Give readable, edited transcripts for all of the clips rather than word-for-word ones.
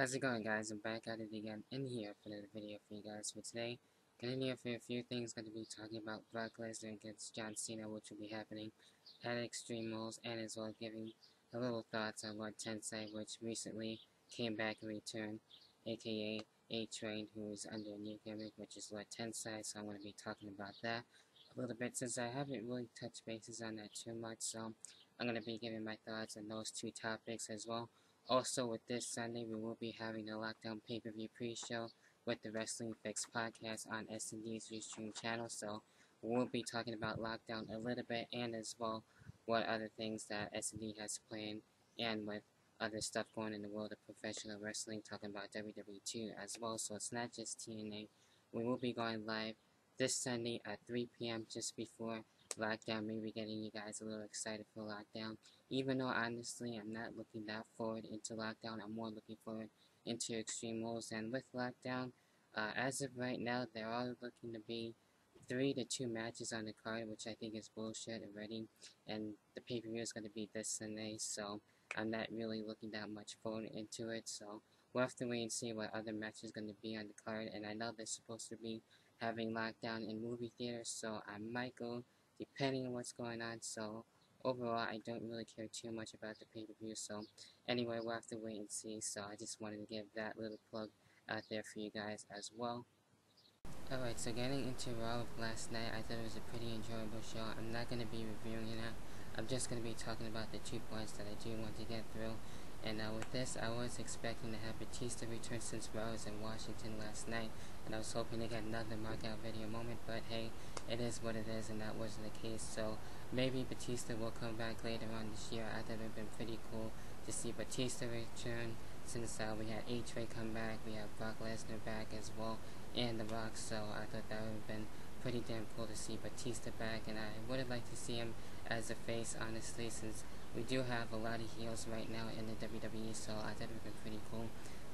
How's it going, guys? I'm back at it again in here for another video for you guys for today. Going in here for a few things. Going to be talking about Brock Lesnar against John Cena, which will be happening at Extreme Rules, and as well giving a little thoughts on Lord Tensai, which recently came back and returned, aka A-Train, who is under a new gimmick, which is Lord Tensai. So I'm going to be talking about that a little bit, since I haven't really touched bases on that too much. So I'm going to be giving my thoughts on those two topics as well. Also, with this Sunday, we will be having the Lockdown pay-per-view pre-show with the Wrestling Fix podcast on S&D's Ustream channel, so we'll be talking about Lockdown a little bit, and as well what other things that S&D has planned, and with other stuff going in the world of professional wrestling, talking about WWE 2 as well, so it's not just TNA. We will be going live this Sunday at 3 p.m. just before Lockdown, maybe getting you guys a little excited for Lockdown. Even though, honestly, I'm not looking that forward into Lockdown, I'm more looking forward into Extreme Rules. And with Lockdown, as of right now, there are looking to be 3 to 2 matches on the card, which I think is bullshit already. And the pay-per-view is going to be this Sunday, so I'm not really looking that much forward into it. So we'll have to wait and see what other matches is going to be on the card. And I know they're supposed to be having Lockdown in movie theaters, so I might go depending on what's going on. So overall, I don't really care too much about the pay-per-view, so anyway, we'll have to wait and see. So I just wanted to give that little plug out there for you guys as well. Alright, so getting into Raw last night, I thought it was a pretty enjoyable show. I'm not going to be reviewing it. I'm just going to be talking about the 2 points that I do want to get through. And with this, I was expecting to have Batista return since Raw was in Washington last night, and I was hoping to get another markout video moment, but hey, it is what it is, and that wasn't the case. So maybe Batista will come back later on this year. I thought it would have been pretty cool to see Batista return, since we had A-Train come back, we have Brock Lesnar back as well, and The Rock, so I thought that would have been pretty damn cool to see Batista back, and I would have liked to see him as a face, honestly, since we do have a lot of heels right now in the WWE, so I thought it would have been pretty cool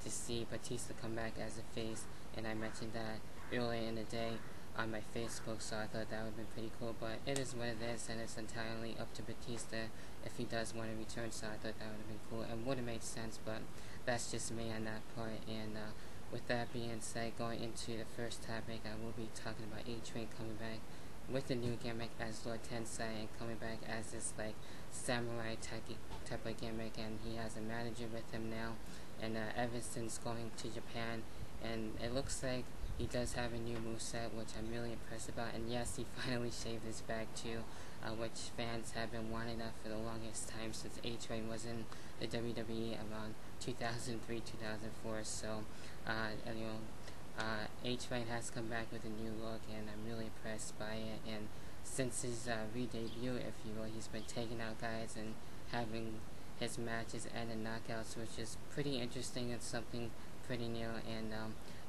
to see Batista come back as a face, and I mentioned that earlier in the day on my Facebook, so I thought that would have been pretty cool, but it is what it is, and it's entirely up to Batista if he does want to return, so I thought that would have been cool, and would have made sense, but that's just me on that part. And with that being said, going into the first topic, I will be talking about A-Train coming back with the new gimmick as Lord Tensai, and coming back as this like samurai type of gimmick, and he has a manager with him now, and ever since going to Japan, and it looks like he does have a new moveset, which I'm really impressed about, and yes, he finally shaved his back too, which fans have been wanting that for the longest time, since A-Train was in the WWE around 2003, 2004, so A-Train has come back with a new look, and I'm really impressed by it. And since his re-debut, if you will, he's been taking out guys and having his matches end in knockouts, which is pretty interesting and something pretty new. And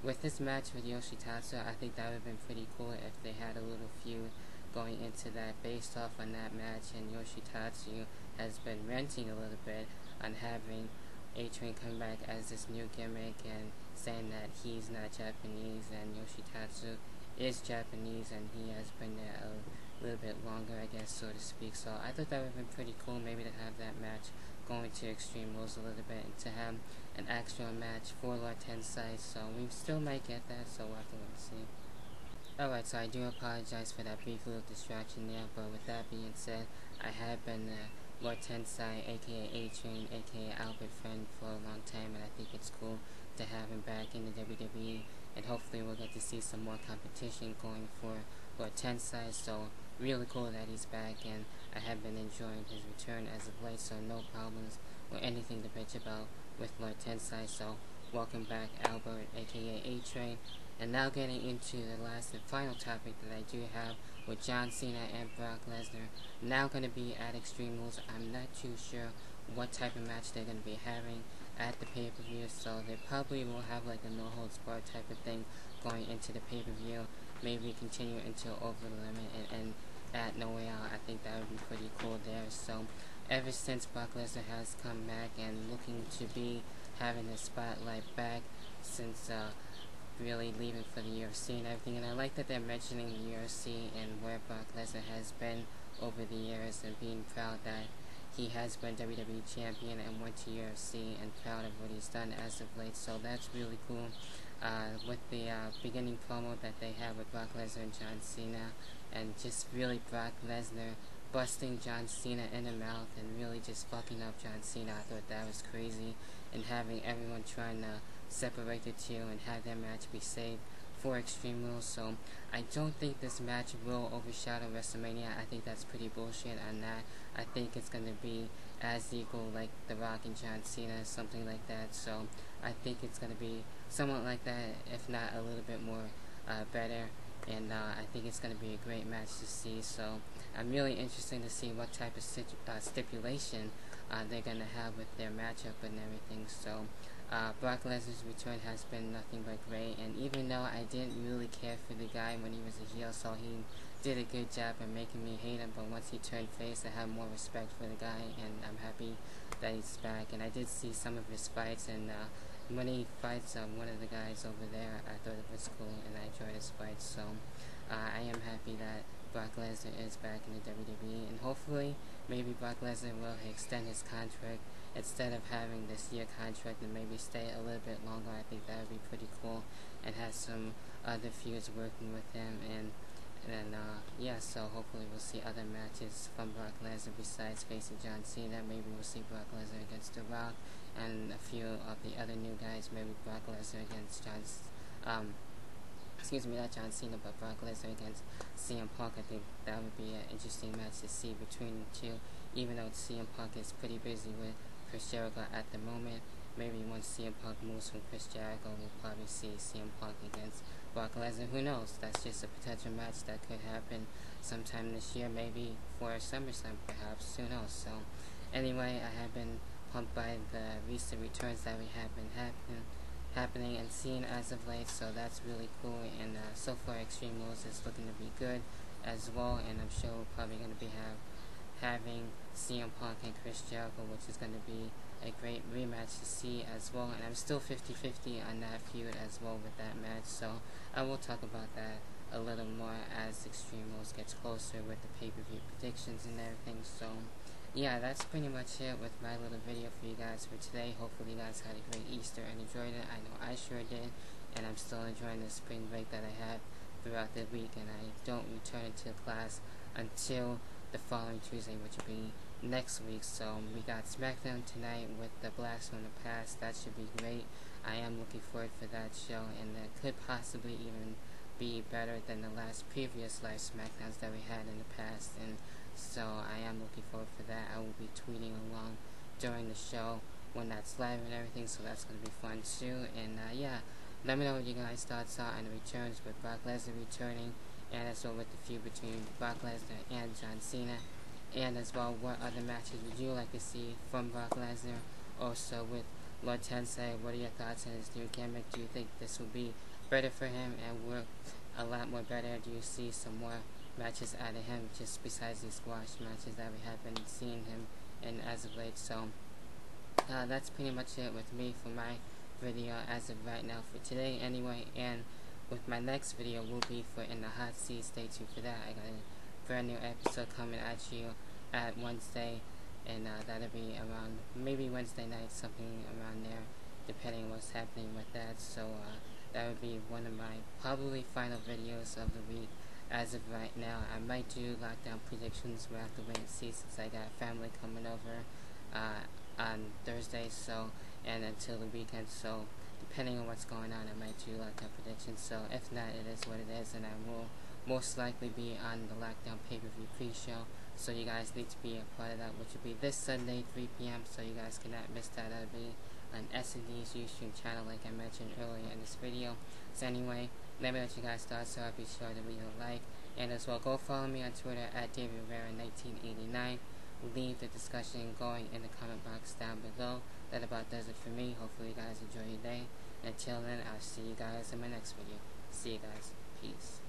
with this match with Yoshitatsu, I think that would have been pretty cool if they had a little feud going into that based off on that match, and Yoshitatsu has been ranting a little bit on having A-Train come back as this new gimmick, and saying that he's not Japanese and Yoshitatsu is Japanese, and he has been there a little bit longer, I guess, so to speak. So I thought that would have been pretty cool, maybe to have that match going to Extreme Rules a little bit, and to have an actual match for Lord Tensai, so we still might get that, so we'll have to wait and see. Alright, so I do apologize for that brief little distraction there, but with that being said, I have been Lord Tensai, aka A-Train, aka Albert Friend, for a long time, and I think it's cool to have him back in the WWE, and hopefully we'll get to see some more competition going for Lord Tensai, so really cool that he's back, and I have been enjoying his return as of late, so no problems or anything to bitch about with Lord Tensai, so welcome back Albert, aka A-Train. And now getting into the last and final topic that I do have with John Cena and Brock Lesnar, now going to be at Extreme Rules. I'm not too sure what type of match they're going to be having at the pay-per-view, so they probably will have like a no-holds-barred type of thing going into the pay-per-view, maybe continue until Over the Limit and at No Way Out. I think that would be pretty cool there. So ever since Brock Lesnar has come back and looking to be having the spotlight back since really leaving for the UFC and everything, and I like that they're mentioning the UFC and where Brock Lesnar has been over the years, and being proud that he has been WWE champion and went to UFC, and proud of what he's done as of late, so that's really cool. With the beginning promo that they had with Brock Lesnar and John Cena, and just really Brock Lesnar busting John Cena in the mouth and really just fucking up John Cena. I thought that was crazy, and having everyone trying to separate the two and have their match be saved for Extreme Rules. So I don't think this match will overshadow WrestleMania. I think that's pretty bullshit on that. I think it's going to be as equal like The Rock and John Cena, something like that. So I think it's going to be somewhat like that, if not a little bit more better. And I think it's going to be a great match to see. So I'm really interested to see what type of stipulation they're going to have with their matchup and everything. So Brock Lesnar's return has been nothing but great, and even though I didn't really care for the guy when he was a heel, so he did a good job of making me hate him, but once he turned face, I have more respect for the guy, and I'm happy that he's back. And I did see some of his fights, and when he fights one of the guys over there, I thought it was cool, and I enjoyed his fights. So I am happy that Brock Lesnar is back in the WWE, and hopefully maybe Brock Lesnar will extend his contract instead of having this year contract, and maybe stay a little bit longer. I think that would be pretty cool, and have some other feuds working with him. And yeah, so hopefully we'll see other matches from Brock Lesnar besides facing John Cena. Maybe we'll see Brock Lesnar against The Rock and a few of the other new guys. Maybe Brock Lesnar against not John Cena, but Brock Lesnar against CM Punk. I think that would be an interesting match to see between the two, even though CM Punk is pretty busy with Chris Jericho at the moment. Maybe once CM Punk moves from Chris Jericho, we'll probably see CM Punk against Brock Lesnar. Who knows? That's just a potential match that could happen sometime this year, maybe for SummerSlam perhaps. Who knows? So anyway, I have been pumped by the recent returns that we have been happening and seeing as of late, so that's really cool. And so far Extreme Rules is looking to be good as well, and I'm sure we're probably going to be having CM Punk and Chris Jericho, which is going to be a great rematch to see as well. And I'm still 50-50 on that feud as well with that match, so I will talk about that a little more as Extreme Rules gets closer with the pay-per-view predictions and everything. So yeah, that's pretty much it with my little video for you guys for today. Hopefully you guys had a great Easter and enjoyed it. I know I sure did, and I'm still enjoying the spring break that I had throughout the week, and I don't return to class until the following Tuesday, which will be next week. So we got SmackDown tonight with the Blast from the Past. That should be great. I am looking forward for that show, and that could possibly even be better than the previous live SmackDowns that we had in the past. And so I am looking forward for that. I will be tweeting along during the show when that's live and everything, so that's going to be fun too. And yeah, let me know what you guys' thoughts are on the returns with Brock Lesnar returning, and as well with the feud between Brock Lesnar and John Cena, and as well what other matches would you like to see from Brock Lesnar. Also with Lord Tensai, what are your thoughts on his new gimmick? Do you think this will be better for him and work a lot more better? Do you see some more matches out of him, just besides these squash matches that we have been seeing him in as of late? So that's pretty much it with me for my video as of right now for today anyway. And with my next video will be for In the Hot Seat. Stay tuned for that. I got a brand new episode coming at you at Wednesday, and that'll be around maybe Wednesday night, something around there, depending on what's happening with that. So that would be one of my probably final videos of the week as of right now. I might do lockdown predictions. We'll have to wait and see, since I got family coming over on Thursday, so, and until the weekend. So depending on what's going on, I might do lockdown predictions. So if not, it is what it is, and I will most likely be on the lockdown pay-per-view pre-show. So you guys need to be a part of that, which will be this Sunday 3 p.m. So you guys cannot miss that. That'll be on S&D's YouTube channel, like I mentioned earlier in this video. So anyway, let me know what you guys thought, so be sure to leave a like, and as well go follow me on Twitter at DavidRivera1989. Leave the discussion going in the comment box down below. That about does it for me. Hopefully you guys enjoy your day. Until then, I'll see you guys in my next video. See you guys. Peace.